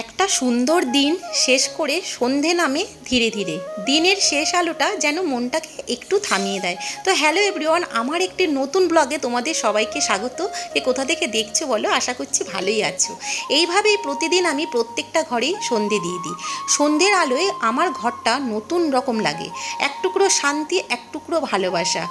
একটা সুন্দর দিন শেষ করে সন্ধে নামে ধীরে ধীরে। দিনের শেষ আলোটা যেন মনটাকে একটু থামিয়ে দেয়। তো হ্যালো এভরিওয়ান, আমার একটি নতুন ব্লগে তোমাদের সবাইকে স্বাগত। কোথা থেকে দেখছো বলো, আশা করছি ভালোই আছো। এইভাবেই প্রতিদিন আমি প্রত্যেকটা ঘরেই সন্ধে দিয়ে দিই। সন্ধ্যের আলোয় আমার ঘরটা নতুন রকম লাগে। এক টুকরো শান্তি, এক টুকরো ভালোবাসা,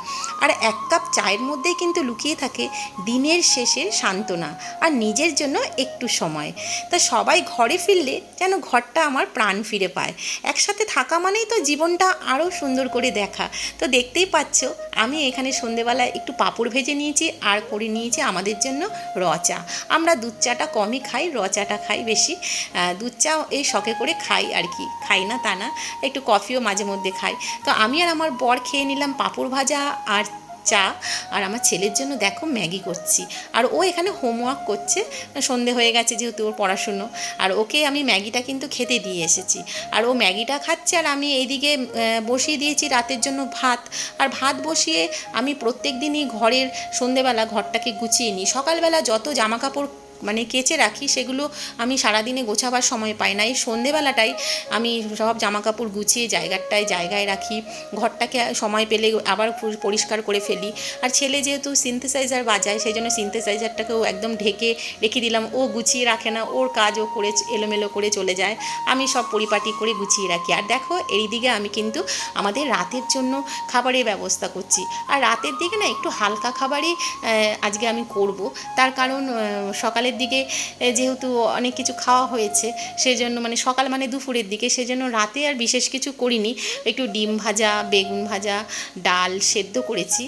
আর এক কাপ চায়ের মধ্যেই কিন্তু লুকিয়ে থাকে দিনের শেষে সান্ত্বনা আর নিজের জন্য একটু সময়। তা সবাই ঘরে ফিরলে যেন ঘরটা আমার প্রাণ ফিরে পায়। একসাথে থাকা মানেই তো জীবনটা আরও সুন্দর করে দেখা। তো দেখতেই পাচ্ছ, আমি এখানে সন্ধেবেলায় একটু পাঁপড় ভেজে নিয়েছি আর করে নিয়েছি আমাদের জন্য র চা। আমরা দুধ চাটা কমই খাই, র চাটা খাই বেশি। দুধ চা এই শখে করে খাই আর কি, খাই না তা না, একটু কফিও মাঝে মধ্যে খাই। তো আমি আর আমার বর খেয়ে নিলাম পাঁপড় ভাজা আর চা। আর আমার ছেলের জন্য দেখো ম্যাগি করছি, আর ও এখানে হোমওয়ার্ক করছে। সন্ধে হয়ে গেছে যেহেতু ওর পড়াশুনো, আর ওকে আমি ম্যাগিটা কিন্তু খেতে দিয়ে এসেছি। আর ও ম্যাগিটা খাচ্ছে, আর আমি এইদিকে বসিয়ে দিয়েছি রাতের জন্য ভাত। আর ভাত বসিয়ে আমি প্রত্যেক দিনই ঘরের সন্ধেবেলা ঘরটাকে গুছিয়ে নিই। সকালবেলা যত জামাকাপড় মানে কেচে রাখি সেগুলো আমি সারাদিনে গোছাবার সময় পাই না। এই সন্ধেবেলাটাই আমি সব জামাকাপড় গুছিয়ে জায়গায় রাখি। ঘরটাকে সময় পেলে আবার পরিষ্কার করে ফেলি। আর ছেলে যেহেতু সিনথেসাইজার বাজায়, সেই জন্য সিনথেসাইজারটাকেও একদম ঢেকে রেখে দিলাম। ও গুছিয়ে রাখে না, ওর কাজ ও করে এলোমেলো করে চলে যায়, আমি সব পরিপাটি করে গুছিয়ে রাখি। আর দেখো এইদিকে আমি কিন্তু আমাদের রাতের জন্য খাবারের ব্যবস্থা করছি। আর রাতের দিকে না একটু হালকা খাবারই আজকে আমি করব। তার কারণ সকালের দিকে যেহেতু অনেক কিছু খাওয়া হয়েছে, সেজন্য মানে সকাল মানে দুপুরের দিকে, সেজন্য রাতে আর বিশেষ কিছু করিনি। একটু ডিম ভাজা, বেগুন ভাজা, ডাল সেদ্ধ করেছি,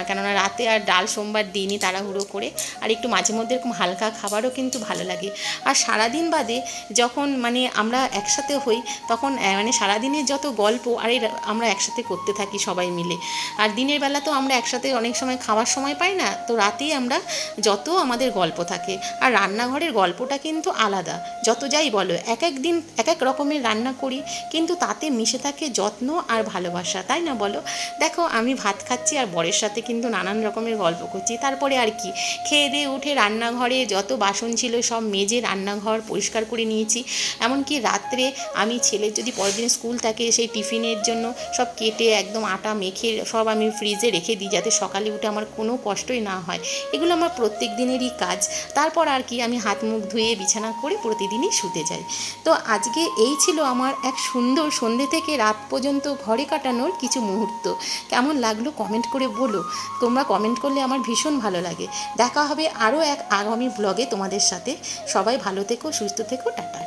কেননা রাতে আর ডাল সোমবার দিইনি তাড়াহুড়ো করে। আর একটু মাঝে মধ্যে এরকম হালকা খাবারও কিন্তু ভালো লাগে। আর সারাদিন বাদে যখন মানে আমরা একসাথে হই, তখন মানে সারাদিনের যত গল্প আর আমরা একসাথে করতে থাকি সবাই মিলে। আর দিনের বেলা তো আমরা একসাথে অনেক সময় খাওয়ার সময় পাই না, তো রাতেই আমরা যত আমাদের গল্প থাকে। আর রান্নাঘরের গল্পটা কিন্তু আলাদা। যত যাই বলো, এক এক দিন এক এক রকমের রান্না করি, কিন্তু তাতে মিশে থাকে যত্ন আর ভালোবাসা, তাই না বলো? দেখো আমি ভাত খাচ্ছি আর বরের সাথে কিন্তু নানান রকমের গল্প করছি। তারপরে আর কি, খেয়ে দিয়ে উঠে রান্নাঘরে যত বাসন ছিল সব মেজে রান্নাঘর পরিষ্কার করে নিয়েছি। এমনকি রাত্রে আমি ছেলের যদি পরের দিন স্কুল থাকে, সেই টিফিনের জন্য সব কেটে একদম আটা মেখে সব আমি ফ্রিজে রেখে দিই, যাতে সকালে উঠে আমার কোনো কষ্টই না হয়। এগুলো আমার প্রত্যেক দিনেরই কাজ। তারপর আর কি, আমি হাত মুখ ধুয়ে বিছানা করে প্রতিদিনই শুতে যাই। তো আজকে এই ছিল আমার এক সুন্দর সন্ধ্যে থেকে রাত পর্যন্ত ঘরে কাটানোর কিছু মুহূর্ত। কেমন লাগলো কমেন্ট করে বলো। তোমরা কমেন্ট করলে আমার ভীষণ ভালো লাগে। দেখা হবে আরও এক আগামী ব্লগে তোমাদের সাথে। সবাই ভালো থেকো, সুস্থ থেকো, টাটা।